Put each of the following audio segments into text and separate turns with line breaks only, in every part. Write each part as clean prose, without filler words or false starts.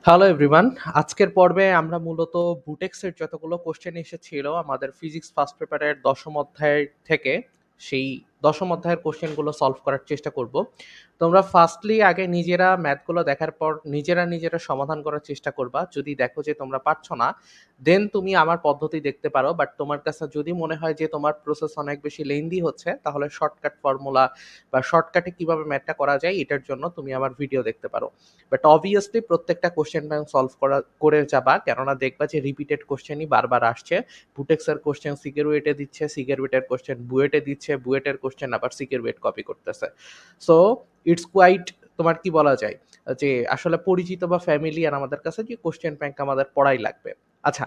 Hello everyone. আজকের পর্বে আমরা মূলত বুটেক্সের যতগুলো কোশ্চেন এসেছিল আমাদের ফিজিক্স ফার্স্ট পেপারের দশম অধ্যায় থেকে সেই দশম অধ্যায়ের কোশ্চেনগুলো সলভ করার চেষ্টা করব। তোমরা ফার্স্টলি আগে নিজেরা ম্যাথগুলো দেখার পর নিজেরা সমাধান করার চেষ্টা করবা। যদি দেখো যে তোমরা পারছো না, দেন তুমি আমার পদ্ধতি দেখতে পারো। বাট তোমার কাছে যদি মনে হয় যে তোমার প্রসেস অনেক বেশি লেন্দি হচ্ছে, তাহলে শর্টকাট ফর্মুলা বা শর্টকাটে কিভাবে ম্যাথটা করা যায় এটার জন্য তুমি আমার ভিডিও দেখতে পারো। বাট অবভিয়াসলি প্রত্যেকটা কোশ্চেন ব্যাংক সলভ করে যাবা, কেননা দেখবা যে রিপিটেড কোশ্চেনই বারবার আসছে। বুটেক্সের কোশ্চেন সিকেরুয়েটে দিচ্ছে, সিকেরুয়েটের কোশ্চেন বুয়েটে দিচ্ছে, বুয়েটের কোশ্চেন আবার সিকেরুয়েট কপি করতেছে। সো ইটস কোয়াইট, তোমার কি বলা যায় যে আসলে পরিচিত বা ফ্যামিলিয়ার আমাদের কাছে যে কোশ্চেন ব্যাংক আমাদের পড়াই লাগবে। আচ্ছা,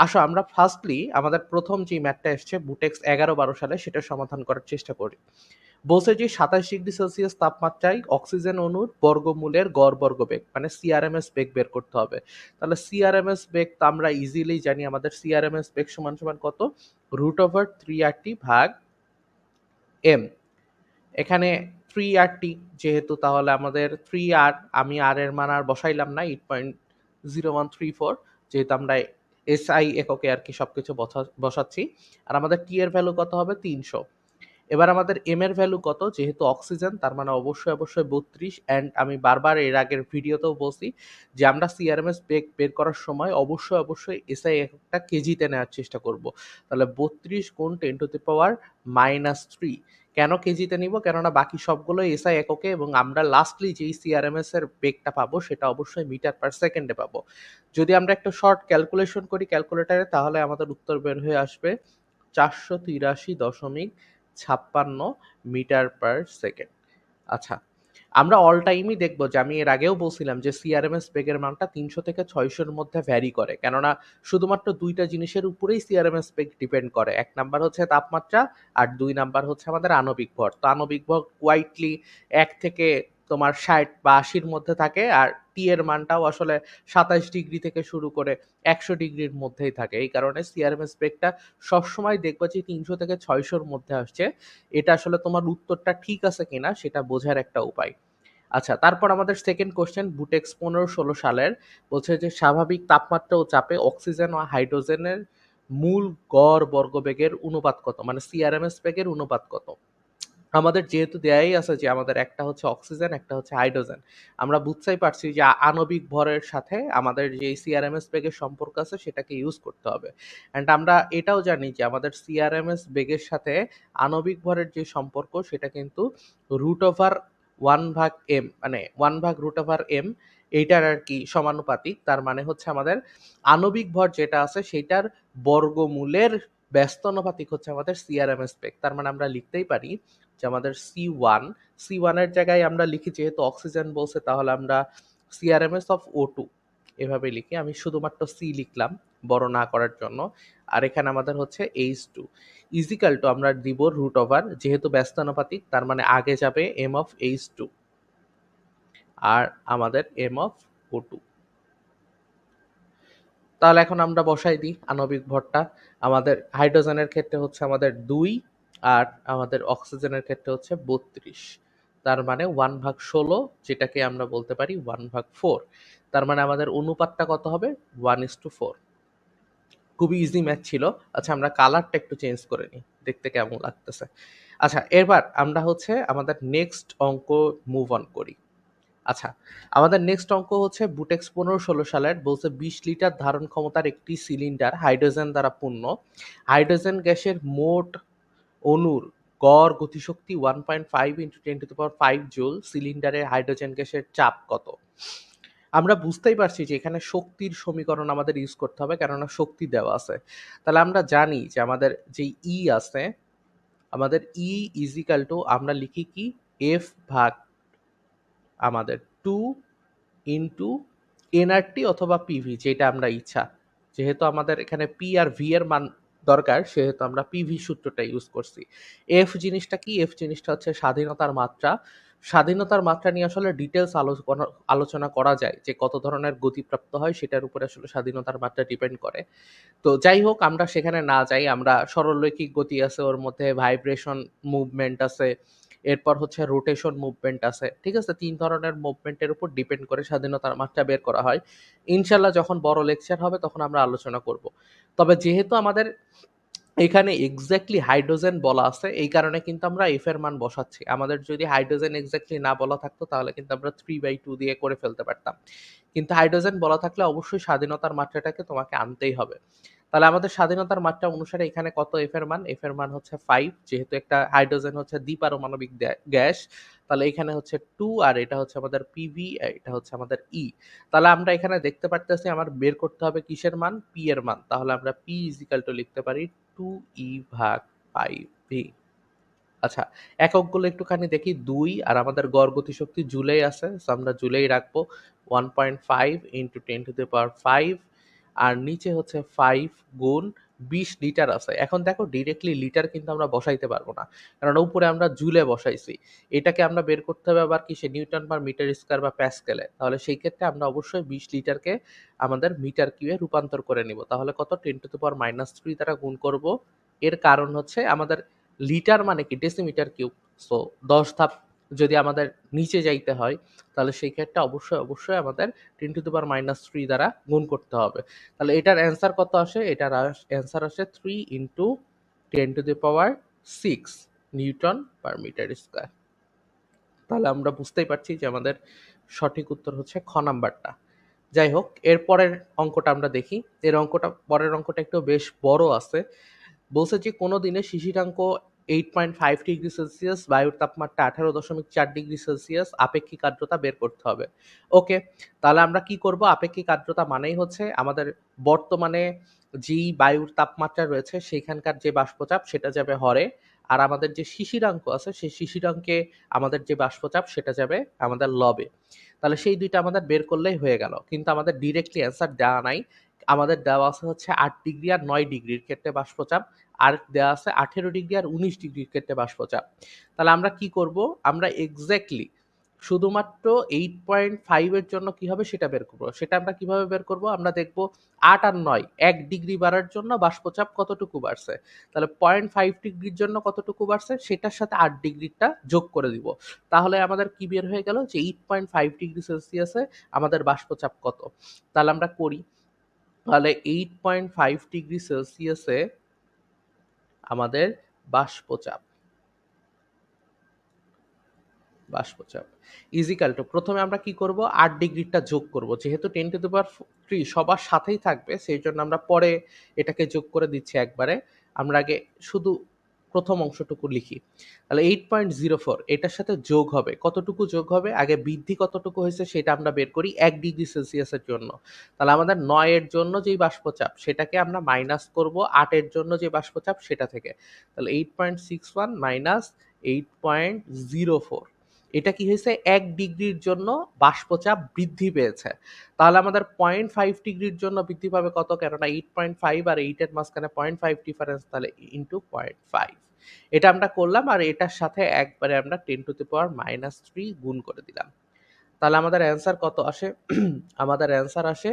আসো আমরা ফার্স্টলি আমাদের প্রথম যে ম্যাথটা এসছে বুটেক্স 11-12 সালে সেটা সমাধান করার চেষ্টা করি। বলছে যে 27 ডিগ্রি সেলসিয়াস তাপমাত্রায় অক্সিজেন অণুর বর্গমূলের গড় বর্গবেগ মানে সিআরএমএস বেগ বের করতে হবে। তাহলে সিআরএমএস বেগ তো আমরা ইজিলি জানি, আমাদের সিআরএমএস বেগ সমান সমান কত, √3RT ভাগ এম। এখানে 3RT যেহেতু, তাহলে আমাদের 3R, আমি আর এর মান আর বসাইলাম না, 8.0134, যেহেতু আমরা এসআই এককে আর কি সবকিছু বসাচ্ছি। আর আমাদের টি এর ভ্যালু কত হবে, 300। এবার আমাদের এম এর ভ্যালু কত, যেহেতু অক্সিজেন তার মানে অবশ্যই 32। অ্যান্ড আমি বারবার এর আগের ভিডিওতেও বলছি যে আমরা সিআরএমএস বেগ বের করার সময় অবশ্যই এসআই এককটা কেজিতে নেওয়ার চেষ্টা করব। তাহলে 32 গুণ 10⁻³ কেন কেজিতে নিব, কেননা বাকি সবগুলো এসআই এককে এবং আমরা লাস্টলি যেই সিআরএমএস এর বেগটা পাবো সেটা অবশ্যই মিটার পার সেকেন্ডে পাবো। যদি আমরা একটা শর্ট ক্যালকুলেশন করি ক্যালকুলেটারে, তাহলে আমাদের উত্তর বের হয়ে আসবে 483.56 মিটার পার সেকেন্ড। আচ্ছা, আমরা অল টাইমই দেখবো যে আমি এর আগেও বলছিলাম যে সিআরএমএস বেগের মানটা 300 থেকে 600-র মধ্যে ভ্যারি করে, কেননা শুধুমাত্র দুইটা জিনিসের উপরেই সিআরএমএস বেগ ডিপেন্ড করে। এক নাম্বার হচ্ছে তাপমাত্রা, আর দুই নাম্বার হচ্ছে আমাদের আণবিক ভর। তো আণবিক ভর কোয়াইটলি 1 থেকে তোমার 60 বা 80-র মধ্যে থাকে, আর টি এর মানটাও আসলে 27 ডিগ্রি থেকে শুরু করে 100 ডিগ্রির মধ্যেই থাকে। এই কারণে সিআরএমএস বেগটা সবসময় দেখবা যে 300 থেকে 600-র মধ্যে আসছে। এটা আসলে তোমার উত্তরটা ঠিক আছে কিনা সেটা বোঝার একটা উপায়। আচ্ছা, তারপর আমাদের সেকেন্ড কোশ্চেন বুটেক্স 15-16 সালের, বলছে যে স্বাভাবিক তাপমাত্রা ও চাপে অক্সিজেন ও হাইড্রোজেনের মূল গড় বর্গবেগের অনুপাত কত, মানে সিআরএমএস বেগের অনুপাত কত। আমাদের যেহেতু দেয়াই আছে যে আমাদের একটা হচ্ছে অক্সিজেন, একটা হচ্ছে হাইড্রোজেন, আমরা বুঝতেই পারছি যে আণবিক ভরের সাথে আমাদের যে সিআরএমএস বেগের সম্পর্ক আছে সেটাকে ইউজ করতে হবে। অ্যান্ড আমরা এটাও জানি যে আমাদের সিআরএমএস বেগের সাথে আণবিক ভরের যে সম্পর্ক সেটা কিন্তু √1/m, মানে 1/√m, এইটার আর কি সমানুপাতিক। তার মানে হচ্ছে আমাদের আণবিক ভর যেটা আছে সেটার বর্গমূলের ব্যস্তানুপাতিক হচ্ছে আমাদের সিআরএমএস বেগ। তার মানে আমরা লিখতেই পারি যে আমাদের সি ওয়ান এর জায়গায় আমরা লিখি, যেহেতু অক্সিজেন বলছে তাহলে আমরা সিআরএমএস অফ ও2 এভাবে লিখি। আমি শুধুমাত্র সি লিখলাম বড় না করার জন্য। আর এখানে আমাদের হচ্ছে H2 ইজিক্যাল টু আমরা দিব √ যেহেতু ব্যস্তানুপাতিক তার মানে আগে যাবে এম অফ H2 আর আমাদের এম অফ ও2। তাহলে এখন আমরা বসাই দিই আণবিক ভরটা। আমাদের হাইড্রোজেনের ক্ষেত্রে হচ্ছে আমাদের 2, আর আমাদের অক্সিজেনের ক্ষেত্রে হচ্ছে 32। তার মানে 1/16, যেটাকে আমরা বলতে পারি 1/4। তার মানে আমাদের অনুপাতটা কত হবে, 1:4। খুবই ইজি ম্যাথ ছিল। আচ্ছা, আমরা কালারটা একটু চেঞ্জ করে নিই, দেখতে কেমন লাগতেছে। আচ্ছা, এবার আমরা হচ্ছে আমাদের নেক্সট অঙ্ক মুভ অন করি। আচ্ছা, আমাদের নেক্সট অঙ্ক হচ্ছে বুটেক্স 15-16 সালের, বলছে 20 লিটার ধারণ ক্ষমতার একটি সিলিন্ডার হাইড্রোজেন দ্বারা পূর্ণ। হাইড্রোজেন গ্যাসের মোট অণুর গড় গতিশক্তি 1.5 × 10⁵ জুল। সিলিন্ডারের হাইড্রোজেন গ্যাসের চাপ কত। আমরা বুঝতেই পারছি যে এখানে শক্তির সমীকরণ আমাদের ইউজ করতে হবে, কেননা শক্তি দেওয়া আছে। তাহলে আমরা জানি যে আমাদের যে ই আছে, আমাদের ই ইজিক্যাল টু আমরা লিখি কি, এফ ভাগ আমাদের 2 ইন্টু এনআরটি অথবা পিভি, যেটা আমরা ইচ্ছা। যেহেতু আমাদের এখানে পি আর ভি এর মান দরকার, সেহেতু আমরা পিভি সূত্রটা ইউজ করছি। এফ জিনিসটা কি, এফ জিনিসটা হচ্ছে স্বাধীনতার মাত্রা। স্বাধীনতার মাত্রা নিয়ে আসলে ডিটেলস আলোচনা করা যায়, যে কত ধরনের গতিপ্রাপ্ত হয় সেটার উপরে আসলে স্বাধীনতার মাত্রা ডিপেন্ড করে। তো যাই হোক, আমরা সেখানে না যাই, আমরা সরলরৈখিক গতি আছে, ওর মধ্যে ভাইব্রেশন মুভমেন্ট আছে, এরপর হচ্ছে রোটেশন মুভমেন্ট আছে, ঠিক আছে? ৩ ধরনের মুভমেন্টের উপর ডিপেন্ড করে স্বাধীনতার মাত্রা বের করা হয়। ইনশাআল্লাহ যখন বড় লেকচার হবে তখন আমরা আলোচনা করব। তবে যেহেতু আমাদের এখানে এক্সাক্টলি হাইড্রোজেন বলা আছে, এই কারণে কিন্তু আমরা F এর মান বসাচ্ছি। আমাদের যদি হাইড্রোজেন এক্সাক্টলি না বলা থাকতো তাহলে কিন্তু আমরা 3/2 দিয়ে করে ফেলতে পারতাম। কিন্তু হাইড্রোজেন বলা থাকলে অবশ্যই স্বাধীনতার মাত্রাটাকে তোমাকে আনতেই হবে। তাহলে আমাদের স্বাধীনতার মাত্রা অনুসারে এখানে কত F এর মান? F এর মান হচ্ছে 5, যেহেতু একটা হাইড্রোজেন হচ্ছে দ্বিপারমাণবিক গ্যাস। তাহলে এখানে হচ্ছে 2 আর এটা হচ্ছে আমাদের PV, এটা হচ্ছে আমাদের E। তাহলে আমরা এখানে দেখতে পারতেছি আমার বের করতে হবে কিসের মান? P এর মান। তাহলে আমরা P লিখতে পারি 2E/5V। আচ্ছা, এককগুলো একটুখানি দেখি। ২ আর আমাদের গড় গতিশক্তি জুলেই আছে। সো আমরা জুলেই রাখবো। 1.5 × 10⁵ আর নিচে হচ্ছে 5 গুণ ২০ লিটার আছে। এখন দেখো ডিরেক্টলি লিটার কিন্তু আমরা বসাইতে পারবো না। কারণ উপরে আমরা জুলে বসাইছি। এটাকে আমরা বের করতে হবে আবার কিসে? নিউটন পার মিটার স্কয়ার বা প্যাসকেলে। তাহলে সেই ক্ষেত্রে আমরা অবশ্যই ২০ লিটারকে আমাদের মিটার কিউবে রূপান্তর করে নিব। তাহলে কত? 10⁻³ দ্বারা গুণ করব। এর কারণ হচ্ছে আমাদের লিটার মানে কি? Decimetre cube. সো ১০ ধাপ যদি আমাদের নিচে যাইতে হয়, তাহলে সেই ক্ষেত্রে অবশ্যই আমাদের 10⁻³ দ্বারা গুণ করতে হবে। তাহলে এটার অ্যান্সার কত আসে? এটার অ্যান্সার আসে 3 × 10⁶ নিউটন পার মিটার স্কয়ার। তাহলে আমরা বুঝতেই পারছি যে আমাদের সঠিক উত্তর হচ্ছে খ নাম্বারটা। যাই হোক, এর পরের অঙ্কটা আমরা দেখি। পরের অঙ্কটা একটু বেশ বড় আছে। বলছে যে কোনো দিনে শিশিরাঙ্ক 8.5 ডিগ্রি সেলসিয়াস, বায়ুর তাপমাত্রা 18.4 ডিগ্রি সেলসিয়াস, আপেক্ষিক আর্দ্রতা বের করতে হবে। ওকে, তাহলে আমরা কি করব? আপেক্ষিক আর্দ্রতা মানেই হচ্ছে আমাদের বর্তমানে যেই বায়ুর তাপমাত্রা রয়েছে সেইখানকার যে বাষ্পচাপ সেটা যাবে হরে, আর আমাদের যে শিশিরাঙ্ক আছে সেই শিশিরাঙ্কে আমাদের যে বাষ্পচাপ সেটা যাবে আমাদের লবে। তাহলে সেই ২ টা আমাদের বের করলেই হয়ে গেল। কিন্তু আমাদের ডিরেক্টলি অ্যান্সার দেওয়া নাই। আমাদের দেওয়া আছে হচ্ছে ৮ ডিগ্রি আর ৯ ডিগ্রির ক্ষেত্রে বাষ্পচাপ। আর দেওয়া আছে ১৮ ডিগ্রি আর ১৯ ডিগ্রির ক্ষেত্রে বাষ্পচাপ। তাহলে আমরা কি করব? আমরা এক্সাক্টলি শুধুমাত্র 8.5 এর জন্য কি হবে সেটা বের করব। সেটা আমরা কিভাবে বের করব? আমরা দেখব ৮ আর ৯ ১ ডিগ্রি বাড়ার জন্য বাষ্পচাপ কতটুকু বাড়ছে। তাহলে 0.5 ডিগ্রির জন্য কতটুকু বাড়ছে সেটার সাথে ৮ ডিগ্রিটা যোগ করে দিব। তাহলে আমাদের কি বের হয়ে গেল? যে 8.5 ডিগ্রি সেলসিয়াসে আমাদের বাষ্পচাপ কত? তাহলে আমরা করি। তাহলে 8.5 ডিগ্রি সেলসিয়াসে আমাদের বাষ্পচাপ বাষ্পচাপ ইজিক্যাল টু, প্রথমে আমরা কি করব? ৮ ডিগ্রিটা যোগ করব। যেহেতু 10⁻³ সবার সাথেই থাকবে সেই জন্য আমরা পরে এটাকে যোগ করে দিচ্ছি একবারে। আমরা আগে শুধু প্রথম অংশটুকু লিখি। তাহলে 8.04 এটার সাথে যোগ হবে। কতটুকু যোগ হবে? আগে বৃদ্ধি কতটুকু হয়েছে সেটা আমরা বের করি ১ ডিগ্রি সেলসিয়াসের জন্য। তাহলে আমাদের ৯ এর জন্য যেই বাষ্পচাপ সেটাকে আমরা মাইনাস করব ৮ এর জন্য যে বাষ্পচাপ সেটা থেকে। তাহলে 8.61 মাইনাস 8.04, এটা কি হয়েছে? ১ ডিগ্রির জন্য বাষ্পচাপ বৃদ্ধি পেয়েছে। তাহলে আমাদের 0.5 ডিগ্রির জন্য বৃদ্ধি পাবে কত? কেননা 8.5 আর 8 এর মাঝখানে 0.5 ডিফারেন্স, তাহলে ইনটু 0.5। এটা আমরা করলাম আর এটার সাথে একবারে আমরা 10⁻³ গুণ করে দিলাম। তাহলে আমাদের অ্যান্সার কত আসে? আমাদের অ্যান্সার আসে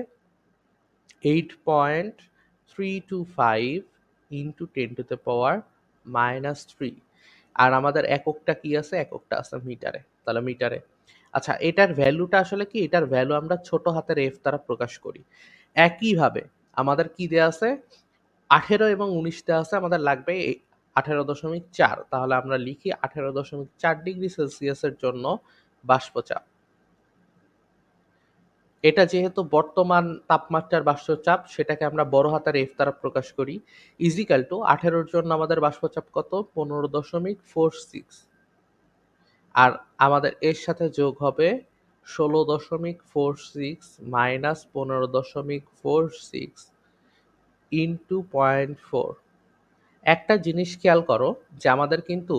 8.325 ইনটু 10⁻³ আর আমাদের এককটা কি আছে? এককটা আছে মিটারে। তাহলে মিটারে। আচ্ছা, এটার ভ্যালুটা আসলে কি? এটার ভ্যালু আমরা ছোট হাতের f দ্বারা প্রকাশ করি। একইভাবে আমাদের কি দেয়া আছে? ১৮ এবং ১৯ দেয়া আছে, আমাদের লাগবে 18.4। তাহলে আমরা লিখি 18.4 ডিগ্রি সেলসিয়াসের জন্য বাষ্পচাপ। এটা যেহেতু বর্তমান তাপমাত্রার বাষ্পচাপ সেটাকে আমরা বড় হাতের F দ্বারা প্রকাশ করি। ইজিক্যাল টু 18 র জন্য আমাদের বাষ্পচাপ কত? 15.46 আর আমাদের এর সাথে যোগ হবে 16.46 মাইনাস 15.46 ইনটু 0.4। একটা জিনিস খেয়াল করো যে আমাদের কিন্তু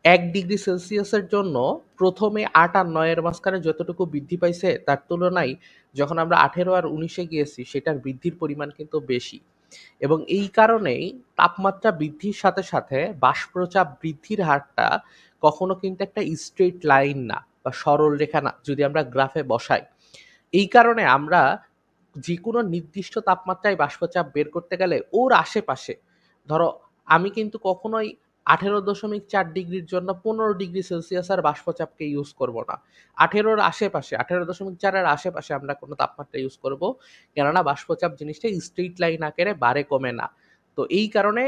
১ ডিগ্রি সেলসিয়াসের জন্য প্রথমে ৮ আর ৯ এর মাঝখানে যতটুকু বৃদ্ধি পাইছে তার তুলনায় যখন আমরা ১৮ আর ১৯ এ গিয়েছি সেটার বৃদ্ধির পরিমাণ কিন্তু বেশি। এবং এই কারণেই তাপমাত্রা বৃদ্ধির সাথে বাষ্পচাপ বৃদ্ধির হারটা কখনো কিন্তু একটা স্ট্রেইট লাইন না বা সরল রেখা না যদি আমরা গ্রাফে বসাই। এই কারণে আমরা যেকোনো নির্দিষ্ট তাপমাত্রায় বাষ্পচাপ বের করতে গেলে ওর আশেপাশে, ধরো আমি কিন্তু কখনোই 18.4 ডিগ্রির জন্য 15 ডিগ্রি সেলসিয়াস আর বাষ্পচাপকে ইউজ করব না। 18-র আশেপাশে 18.4-এর আশেপাশে আমরা কোনো তাপমাত্রা ইউজ করব, কেননা বাষ্পচাপ জিনিসটা স্ট্রেইট লাইন আকারে বাড়ে কমে না। তো এই কারণে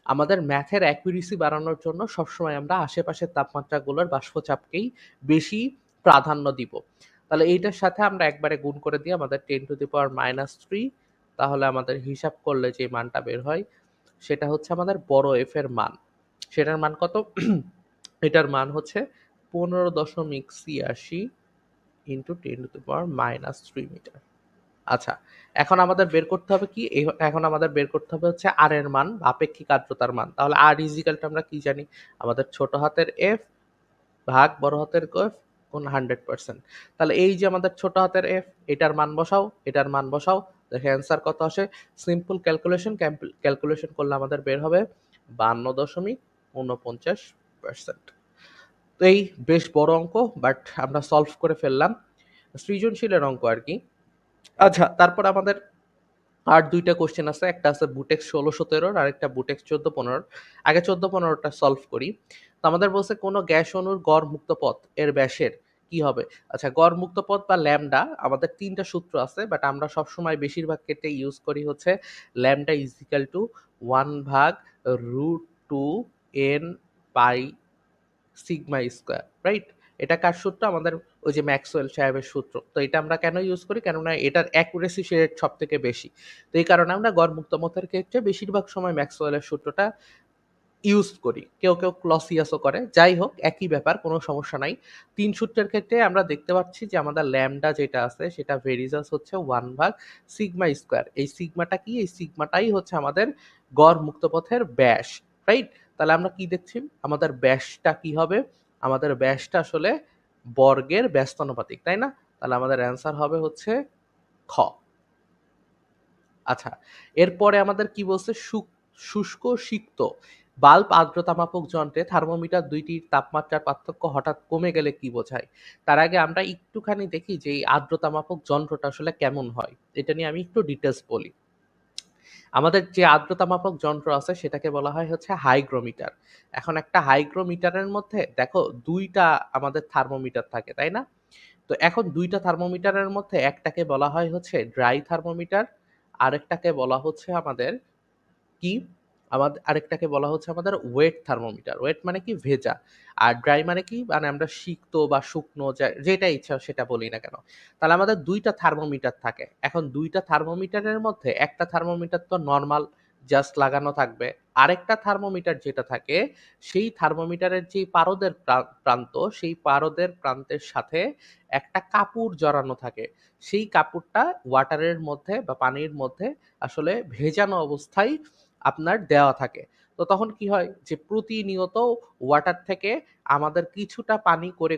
আমাদের ম্যাথের অ্যাকুরেসি বাড়ানোর জন্য সবসময় আমরা আশেপাশের তাপমাত্রাগুলোর বাষ্পচাপকেই বেশি প্রাধান্য দিব। তাহলে এইটার সাথে আমরা একবারে গুণ করে দিই আমাদের 10⁻³ তাহলে আমাদের হিসাব করলে যে মানটা বের হয় সেটা হচ্ছে আমাদের বড় এফ এর মান। সেটার মান কত? এটার মান হচ্ছে 15.86 ইন্টু 10⁻³ মিটার। আচ্ছা, এখন আমাদের বের করতে হবে কি? এখন আমাদের বের করতে হবে হচ্ছে আর এর মান, আপেক্ষিক আর্দ্রতার মান। তাহলে আর ইজিক্যাল টু আমরা কি জানি? আমাদের ছোট হাতের এফ ভাগ বড় হাতের এফ গুণ 100%। তাহলে এই যে আমাদের ছোট হাতের এফ, এটার মান বসাও, এটার মান বসাও, দেখে অ্যান্সার কত আসে। সিম্পল ক্যালকুলেশন করলে আমাদের বের হবে 52.49%। তো এই বেশ বড় অঙ্ক, বাট আমরা সলভ করে ফেললাম, সৃজনশীলের অঙ্ক আর কি। আচ্ছা, তারপর আমাদের আর দুইটা কোশ্চেন আছে, একটা আছে বুটেক্স 16-17 আর একটা বুটেক্স 14-15। আগে 14-15টা সলভ করি। তো আমাদের বলছে কোনো গ্যাস অণুর গড় মুক্ত পথ এর ব্যাসের কি হবে? আচ্ছা, গড় মুক্ত পথ বা ল্যামডা আমাদের তিনটা সূত্র আছে, বাট আমরা সবসময় বেশিরভাগ ক্ষেত্রে ইউজ করি হচ্ছে lambda is equal to 1/√2 n pi sigma square, right? এটা কার সূত্র? আমাদের ওই যে ম্যাক্সওয়েল সাহেবের সূত্র। তো এটা আমরা কেন ইউজ করি? কেননা এটার অ্যাকুরেসি সব থেকে বেশি। তো এই কারণে আমরা গড় মুক্ত পথের ক্ষেত্রে বেশিরভাগ সময় ম্যাক্সওয়েলের সূত্রটা ইউজ করি। কেউ ক্লসিয়াসও করে। যাই হোক, একই ব্যাপার, কোনো সমস্যা নাই। ৩ সূত্রের ক্ষেত্রে আমরা দেখতে পাচ্ছি যে আমাদের ল্যামডা যেটা আছে সেটা ভেরিজাস হচ্ছে 1/σ²। এই সিগমাটা কি? এই সিগমাটাই হচ্ছে আমাদের গড় মুক্ত পথের ব্যাস, রাইট? তাহলে আমরা কি দেখছি? আমাদের ব্যাসটা কি হবে? আমাদের ব্যাসটা আসলে বর্গের ব্যস্তানুপাতিক, তাই না? তাহলে আমাদের অ্যান্সার হবে হচ্ছে খ। আচ্ছা, এরপরে আমাদের কি বলছে? শুষ্ক সিক্ত বাল্ব আর্দ্রতামাপক যন্ত্রে থার্মোমিটার দুইটির তাপমাত্রার পার্থক্য হঠাৎ কমে গেলে কি বোঝায়? তার আগে আমরা একটুখানি দেখি যে এই আর্দ্রতামাপক যন্ত্রটা আসলে কেমন হয়। এটা নিয়ে আমি একটু ডিটেলস বলি। আমাদের যে আর্দ্রতামাপক যন্ত্র আছে সেটাকে বলা হয় হচ্ছে হাইগ্রোমিটার। এখন একটা হাইগ্রোমিটারের মধ্যে দেখো ২টা আমাদের থার্মোমিটার থাকে, তাই না? তো এখন ২টা থার্মোমিটারের মধ্যে একটাকে বলা হয় হচ্ছে ড্রাই থার্মোমিটার, আরেকটাকে বলা হচ্ছে আমাদের কি? আরেকটাকে বলা হচ্ছে আমাদের ওয়েট থার্মোমিটার। ওয়েট মানে কি? ভেজা। আর ড্রাই মানে কি? মানে আমরা সিক্ত বা শুকনো যেটা ইচ্ছা সেটা বলি না কেন। তাহলে আমাদের ২টা থার্মোমিটার থাকে। এখন ২টা থার্মোমিটারের মধ্যে একটা থার্মোমিটার তো নরমাল জাস্ট লাগানো থাকবে। আরেকটা থার্মোমিটার যেটা থাকে সেই থার্মোমিটারের যেই পারদের প্রান্ত, সেই পারদের প্রান্তের সাথে একটা কাপড় জড়ানো থাকে। সেই কাপড়টা ওয়াটারের মধ্যে বা পানির মধ্যে আসলে ভেজানো অবস্থায় আপনার দেওয়া থাকে। তো তখন কি হয়? যে প্রতিনিয়ত ওয়াটার থেকে আমাদের কিছুটা পানি করে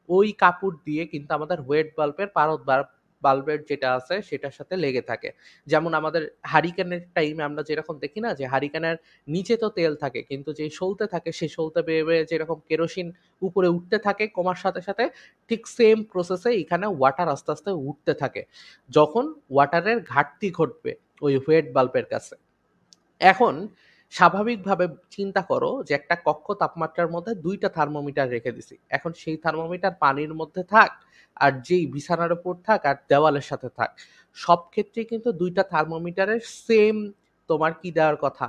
ওই কাপড় দিয়ে কিন্তু আমাদের ওয়েট বাল্বের পারদ বাল্বের যেটা আছে সেটার সাথে লেগে থাকে। যেমন আমাদের হারিকেনের টাইমে আমরা যেরকম দেখি না যে হারিকেনের নিচে তো তেল থাকে, কিন্তু যেই সলতে থাকে সেই সলতে বেয়ে যেরকম কেরোসিন উপরে উঠতে থাকে কমার সাথে ঠিক সেম প্রসেসে এখানে ওয়াটার আস্তে উঠতে থাকে। যখন ওয়াটারের ঘাটতি ঘটবে ওই ওয়েট বাল্বের কাছে। এখন স্বাভাবিকভাবে চিন্তা করো যে একটা কক্ষ তাপমাত্রার মধ্যে ২টা থার্মোমিটার রেখে দিছি। এখন সেই থার্মোমিটার পানির মধ্যে থাক আর যেই বিছানার উপর থাক আর দেওয়ালের সাথে থাক, সব ক্ষেত্রেই কিন্তু ২টা থার্মোমিটারের সেম তোমার কি দেওয়ার কথা?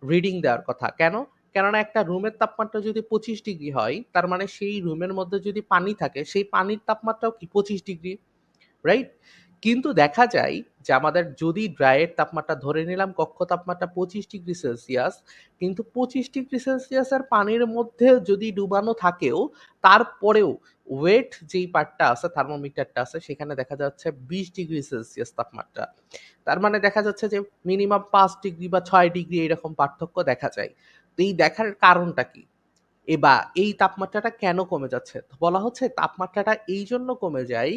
রিডিং দেওয়ার কথা। কেন? কেননা একটা রুমের তাপমাত্রা যদি ২৫ ডিগ্রি হয়, তার মানে সেই রুমের মধ্যে যদি পানি থাকে, সেই পানির তাপমাত্রাও কি ২৫ ডিগ্রি, রাইট? কিন্তু দেখা যায় যে আমাদের যদি ড্রাইয়ের তাপমাত্রা ধরে নিলাম কক্ষ তাপমাত্রা 25°C, কিন্তু 25°C এর পানির মধ্যে যদি ডুবানো থাকেও তারপরেও ওয়েট যেই পার্টটা আছে থার্মোমিটারটা আছে সেখানে দেখা যাচ্ছে 20°C তাপমাত্রা। তার মানে দেখা যাচ্ছে যে মিনিমাম ৫ ডিগ্রি বা ৬ ডিগ্রি এরকম পার্থক্য দেখা যায়। তো এই দেখার কারণটা কি? এই তাপমাত্রাটা কেন কমে যাচ্ছে? তো বলা হচ্ছে তাপমাত্রাটা এইজন্য কমে যায়,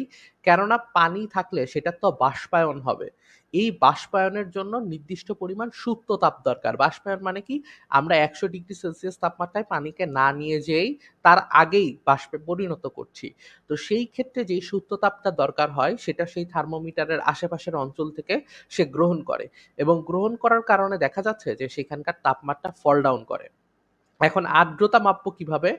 কেননা পানি থাকলে সেটার তো বাষ্পায়ন হবে। এই বাষ্পায়নের জন্য নির্দিষ্ট পরিমাণ সুপ্ত তাপ দরকার। বাষ্পায়ন মানে কি? আমরা ১০০°C তাপমাত্রায় পানিকে না নিয়ে যেয়েই তার আগেই বাষ্পে পরিণত করছি। তো সেই ক্ষেত্রে যেই সুপ্ত তাপটা দরকার হয় সেটা সেই থার্মোমিটারের আশেপাশের অঞ্চল থেকে সে গ্রহণ করে এবং গ্রহণ করার কারণে দেখা যাচ্ছে যে সেখানকার তাপমাত্রা ফল ডাউন করে। এখন আর্দ্রতা মাপবো কিভাবে?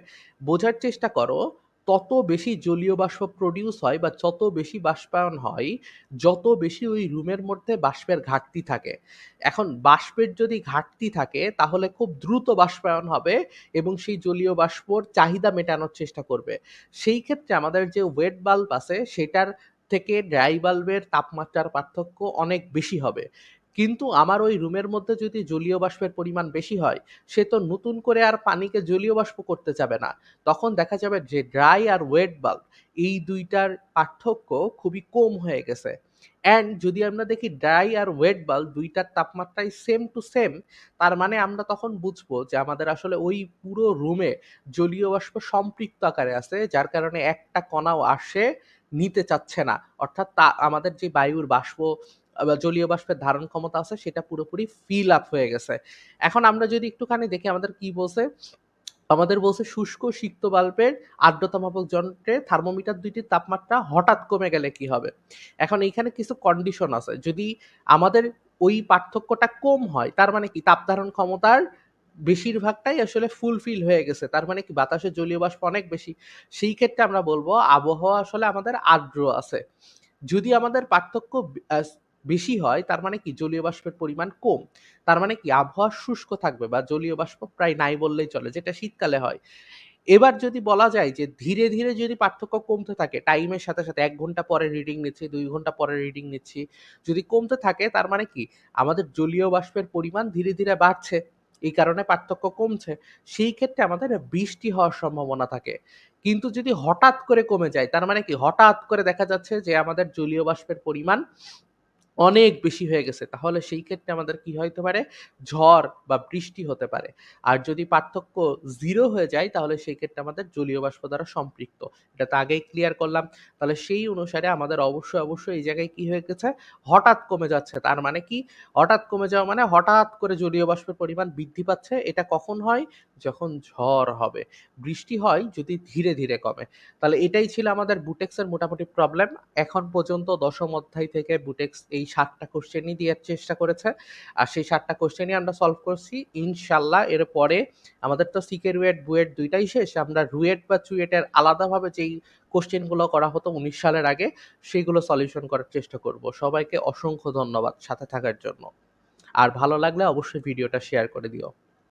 বোঝার চেষ্টা করো, তত বেশি জলীয় বাষ্প প্রডিউস হয় বা যত বেশি বাষ্পায়ন হয়, যত বেশি ওই রুমের মধ্যে বাষ্পের ঘাটতি থাকে। এখন বাষ্পের যদি ঘাটতি থাকে তাহলে খুব দ্রুত বাষ্পায়ন হবে এবং সেই জলীয় বাষ্পর চাহিদা মেটানোর চেষ্টা করবে। সেই ক্ষেত্রে আমাদের যে ওয়েট বাল্ব আছে সেটার থেকে ড্রাই বাল্বের তাপমাত্রার পার্থক্য অনেক বেশি হবে। কিন্তু আমার ওই রুমের মধ্যে যদি জলীয় বাষ্পের পরিমাণ বেশি হয়, সে তো নতুন করে আর পানিকে জলীয় বাষ্প করতে যাবে না। তখন দেখা যাবে যে ড্রাই আর ওয়েট বাল্ব এই ২ টার পার্থক্য খুবই কম হয়ে গেছে। অ্যান্ড যদি আমরা দেখি ড্রাই আর ওয়েট বাল্ব ২ টার তাপমাত্রাই সেম টু সেম, তার মানে আমরা তখন বুঝবো যে আমাদের আসলে ওই পুরো রুমে জলীয় বাষ্প সম্পৃক্ত আকারে আছে, যার কারণে একটা কণাও আসে নিতে চাচ্ছে না। অর্থাৎ আমাদের যে বায়ুর বাষ্প বা জলীয় বাষ্পের ধারণ ক্ষমতা আছে সেটা পুরোপুরি ফিল আপ হয়ে গেছে। এখন আমরা যদি একটুখানি দেখি আমাদের কি বলছে? আমাদের বলছে শুষ্ক সিক্ত বাল্বের আর্দ্রতা মাপক যন্ত্রে থার্মোমিটার ২ টির তাপমাত্রা হঠাৎ কমে গেলে কি হবে? এখন এইখানে কিছু কন্ডিশন আছে। যদি আমাদের ওই পার্থক্যটা কম হয়, তার মানে কি তাপ ধারণ ক্ষমতার বেশিরভাগটাই আসলে ফুলফিল হয়ে গেছে। তার মানে কি বাতাসে জলীয় বাষ্প অনেক বেশি। সেই ক্ষেত্রে আমরা বলব আবহাওয়া আসলে আমাদের আর্দ্র আছে। যদি আমাদের পার্থক্য বেশি হয় তার মানে কি জলীয় বাষ্পের পরিমাণ কম। তার মানে কি আবহাওয়া শুষ্ক থাকবে বা জলীয় বাষ্প প্রায় নাই বললেই চলে, যেটা শীতকালে হয়। এবার যদি বলা যায় যে ধীরে, ধীরে যদি পার্থক্য কমতে থাকে টাইমের সাথে, সাথে ১ ঘন্টা পরে রিডিং নিচ্ছি, ২ ঘন্টা পরে রিডিং নিচ্ছি। যদি কমতে থাকে তার মানে কি আমাদের জলীয় বাষ্পের পরিমাণ ধীরে, ধীরে বাড়ছে। এই কারণে পার্থক্য কমছে। সেই ক্ষেত্রে আমাদের বৃষ্টি হওয়ার সম্ভাবনা থাকে। কিন্তু যদি হঠাৎ করে কমে যায় তার মানে কি হঠাৎ করে দেখা যাচ্ছে যে আমাদের জলীয় বাষ্পের পরিমাণ অনেক বেশি হয়ে গেছে। তাহলে সেই ক্ষেত্রে আমাদের কি হইতে পারে? ঝড় বা বৃষ্টি হতে পারে। আর যদি পার্থক্য 0 হয়ে যায় তাহলে সেই ক্ষেত্রে আমাদের জলীয় বাষ্প দ্বারা সম্পৃক্ত। এটা তো আগেই ক্লিয়ার করলাম। তাহলে সেই অনুসারে আমাদের অবশ্যই, অবশ্যই এই জায়গায় কি হয়ে গেছে? হঠাৎ কমে যাচ্ছে। তার মানে কি? হঠাৎ কমে যাওয়া মানে হঠাৎ করে জলীয় বাষ্পের পরিমাণ বৃদ্ধি পাচ্ছে। এটা কখন হয়? যখন ঝড় হবে। বৃষ্টি হয় যদি ধীরে, ধীরে কমে। তাহলে এটাই ছিল আমাদের বুটেক্সের মোটামুটি প্রবলেম। এখন পর্যন্ত ১০ম অধ্যায় থেকে বুটেক্স এই ৭ টা কোশ্চেনই দেয়ার চেষ্টা করেছে। আর সেই ৭ টা কোশ্চেনই আমরা সলভ করছি। ইনশাআল্লাহ এরপরে আমাদের তো সিকে রুয়েট, বুয়েট ২ টাই শেষ। আমরা রুয়েট বা চুয়েটের আলাদাভাবে যেই কোশ্চেনগুলো করা হতো ১৯ সালের আগে, সেগুলো সলিউশন করার চেষ্টা করব। সবাইকে অসংখ্য ধন্যবাদ সাথে থাকার জন্য। আর ভালো লাগলে অবশ্যই ভিডিওটা শেয়ার করে দিও।